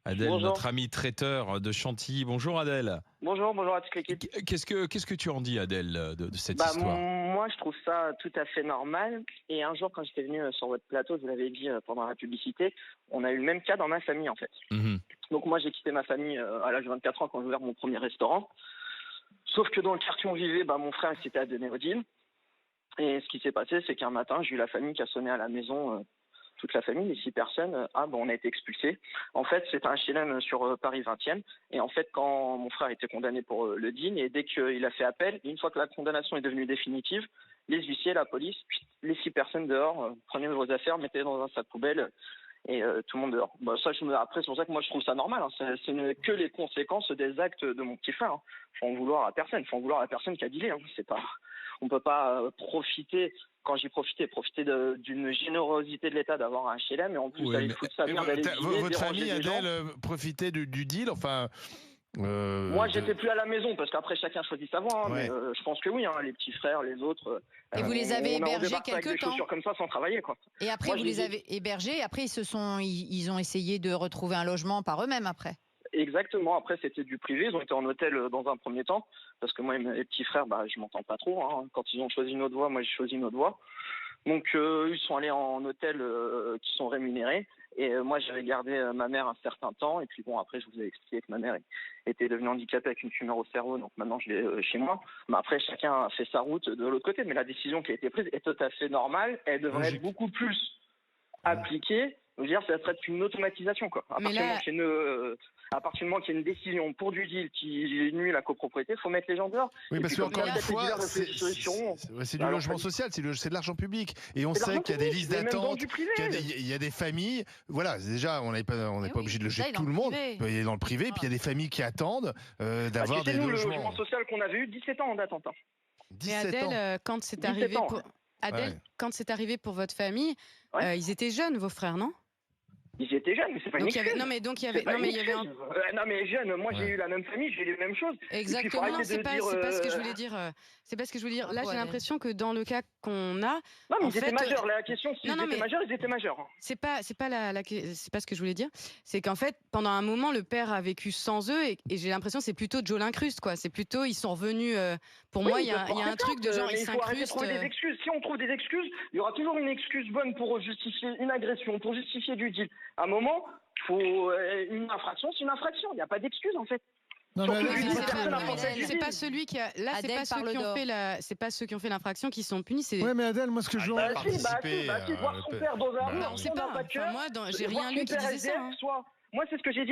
Adèle, Bonjour. notre amie traiteur de Chantilly. Bonjour Adèle. Bonjour à toute l'équipe. Qu'est-ce que tu en dis Adèle de cette histoire? Moi, je trouve ça tout à fait normal. Et un jour, quand j'étais venu sur votre plateau, je vous l'avais dit pendant la publicité, on a eu le même cas dans ma famille, en fait. Mhm. Donc moi, j'ai quitté ma famille à l'âge de 24 ans quand j'ai ouvert mon premier restaurant. Sauf que dans le quartier où on vivait, mon frère s'était adonné au deal. Et ce qui s'est passé, c'est qu'un matin, j'ai eu la famille qui a sonné à la maison, toute la famille, les 6 personnes. On a été expulsés. En fait, c'est un HLM sur Paris 20e. Et en fait, quand mon frère était condamné pour le deal, et dès qu'il a fait appel, une fois que la condamnation est devenue définitive, les huissiers, la police, les 6 personnes dehors, prenez vos affaires, mettez dans un sac poubelle, et tout le monde dehors. Après, c'est pour ça que moi, je trouve ça normal. Ce n'est que les conséquences des actes de mon petit frère. Faut en vouloir à personne. Faut en vouloir à la personne qui a dealé. C'est pas... On peut pas profiter, quand j'y profiter d'une générosité de l'État d'avoir un HLM et en plus aller foutre sa merde, aller dealer, Votre déranger famille, des gens. Adèle, profitait du deal, enfin... Moi, j'étais plus à la maison parce qu'après chacun choisit sa voie. Ouais. Mais je pense que oui, les petits frères, les autres. Et vous les avez hébergés avec quelque des temps. chaussures comme ça sans travailler, quoi. Et après, Moi, vous je les dis- avez hébergés. Après, ils ont essayé de retrouver un logement par eux-mêmes après. Exactement. Après, c'était du privé. Ils ont été en hôtel dans un premier temps parce que moi et mes petits frères, je m'entends pas trop. Quand ils ont choisi une autre voie, moi j'ai choisi une autre voie. Donc ils sont allés en hôtel qui sont rémunérés. Et moi, j'avais gardé ma mère un certain temps. Et puis après, je vous ai expliqué que ma mère était devenue handicapée avec une tumeur au cerveau. Donc maintenant, je l'ai chez moi. Mais après, chacun a fait sa route de l'autre côté. Mais la décision qui a été prise est tout à fait normale. Elle devrait être beaucoup plus appliquée. Je veux dire, ça serait une automatisation, quoi. À partir du moment qu'il y a une décision pour du deal qui nuit la copropriété, il faut mettre les gens dehors. Oui, Et parce puis, comme qu'encore ça, une peut-être les fois, dealers réfléchiront. c'est du Alors, logement social, c'est de l'argent public. Et on C'est sait l'argent qu'il y a des public, listes mais même dans d'attente, du privé. qu'il y a des familles. Voilà, déjà, on n'est pas oui, obligé de loger ça, il est tout dans le le monde. privé. Il peut y aller dans le privé, puis il y a des familles qui attendent d'avoir Tu sais, des nous, le logements. logement social qu'on avait eu, 17 ans d'attente. Mais 17 ans. Adèle, quand c'est 17 arrivé ans, pour... ouais. Adèle, Ouais. quand c'est arrivé pour votre famille, Ouais. ils étaient jeunes, vos frères, non? Ils étaient jeunes, mais c'est pas une Donc il y avait, excuse. non mais donc il y C'est avait, pas non une mais il y avait un... excuse. Non mais jeune, moi j'ai Ouais. eu la même famille, j'ai eu les mêmes choses. Exactement, non, c'est pas ce que je voulais dire. C'est pas ce que je voulais dire. Là, Ouais, j'ai l'impression que dans le cas qu'on a, Non mais en ils étaient fait, majeurs. La question, s'ils non, étaient mais- majeurs, ils étaient majeurs. c'est pas c'est pas ce que je voulais dire. C'est qu'en fait, pendant un moment, le père a vécu sans eux et j'ai l'impression que c'est plutôt Joe l'incruste, quoi. C'est plutôt ils sont revenus. Pour moi, il y a un truc de genre mais ils il faut arrêter de s'incrustent. trouver des excuses. Si on trouve des excuses, il y aura toujours une excuse bonne pour justifier une agression, pour justifier du deal. À un moment, faut une infraction, c'est une infraction. Il n'y a pas d'excuse en fait. Non, Surtout mais que Adèle, une c'est personne pas- a porté du C'est deal. pas celui qui a. Là, c'est Adèle pas ceux parle qui ont d'or. fait c'est pas ceux qui ont fait l'infraction qui sont punis. C'est. Ouais, mais Adèle, moi, ce que je veux. participer, Voir son père dans un bah, mur, on sait on n'a pas. de cœur. Enfin, moi, j'ai Voir rien son lu qui père disait ça. SDF, hein. Moi, c'est ce que j'ai dit.